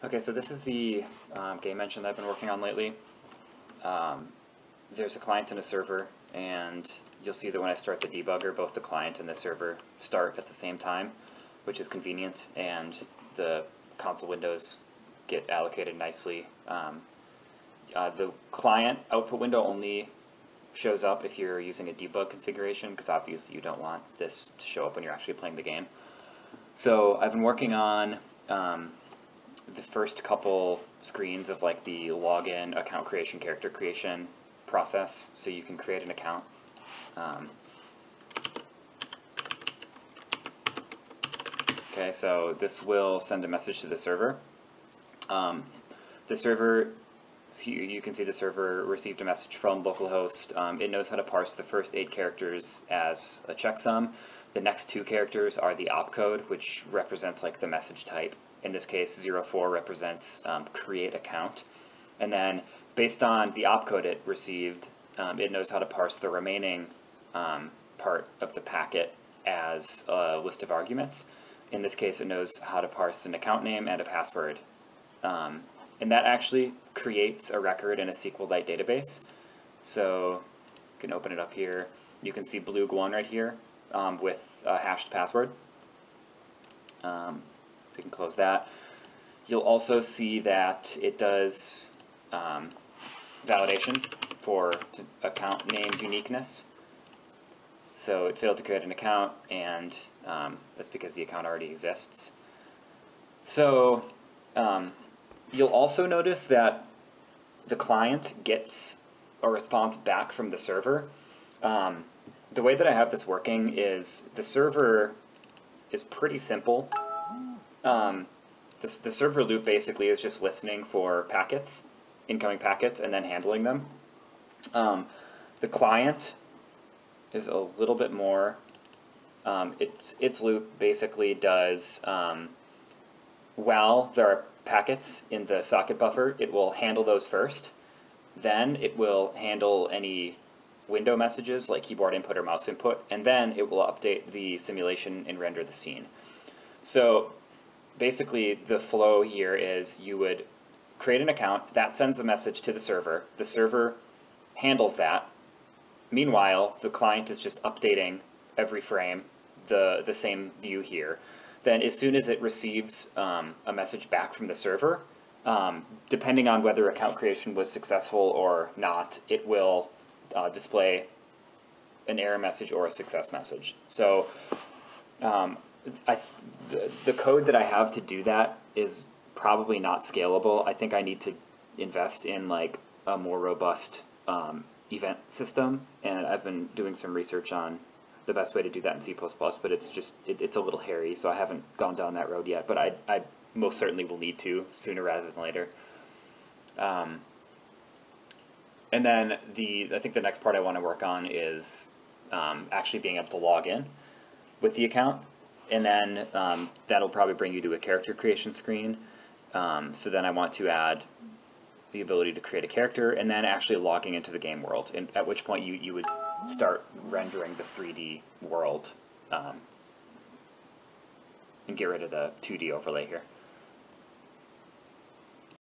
Okay, so this is the game engine that I've been working on lately. There's a client and a server, and you'll see that when I start the debugger, both the client and the server start at the same time, which is convenient, and the console windows get allocated nicely. The client output window only shows up if you're using a debug configuration, because obviously you don't want this to show up when you're actually playing the game. So I've been working on the first couple screens of like the login, account creation, character creation process, so you can create an account. Okay, so this will send a message to the server. The server, so you can see the server received a message from localhost. It knows how to parse the first 8 characters as a checksum. The next 2 characters are the opcode, which represents like the message type. In this case, 04 represents create account. And then based on the opcode it received, it knows how to parse the remaining part of the packet as a list of arguments. In this case, it knows how to parse an account name and a password. And that actually creates a record in a SQLite database. So you can open it up here. You can see Blue1 right here with a hashed password. We can close that. You'll also see that it does validation for account name uniqueness. So it failed to create an account, and that's because the account already exists. So you'll also notice that the client gets a response back from the server. The way that I have this working is the server is pretty simple. The server loop basically is just listening for packets, incoming packets, and then handling them. The client is a little bit more. Its loop basically does, while there are packets in the socket buffer, it will handle those first. Then it will handle any window messages like keyboard input or mouse input, and then it will update the simulation and render the scene. So basically the flow here is you would create an account, that sends a message to the server handles that. Meanwhile, the client is just updating every frame, the same view here. Then as soon as it receives a message back from the server, depending on whether account creation was successful or not, it will display an error message or a success message. So the code that I have to do that is probably not scalable. I think I need to invest in like a more robust event system, and I've been doing some research on the best way to do that in C++, but it's just it's a little hairy, so I haven't gone down that road yet, but I most certainly will need to sooner rather than later. And then I think the next part I want to work on is actually being able to log in with the account, and then that'll probably bring you to a character creation screen. So then I want to add the ability to create a character, and then actually logging into the game world, and at which point you would start rendering the 3D world and get rid of the 2D overlay here.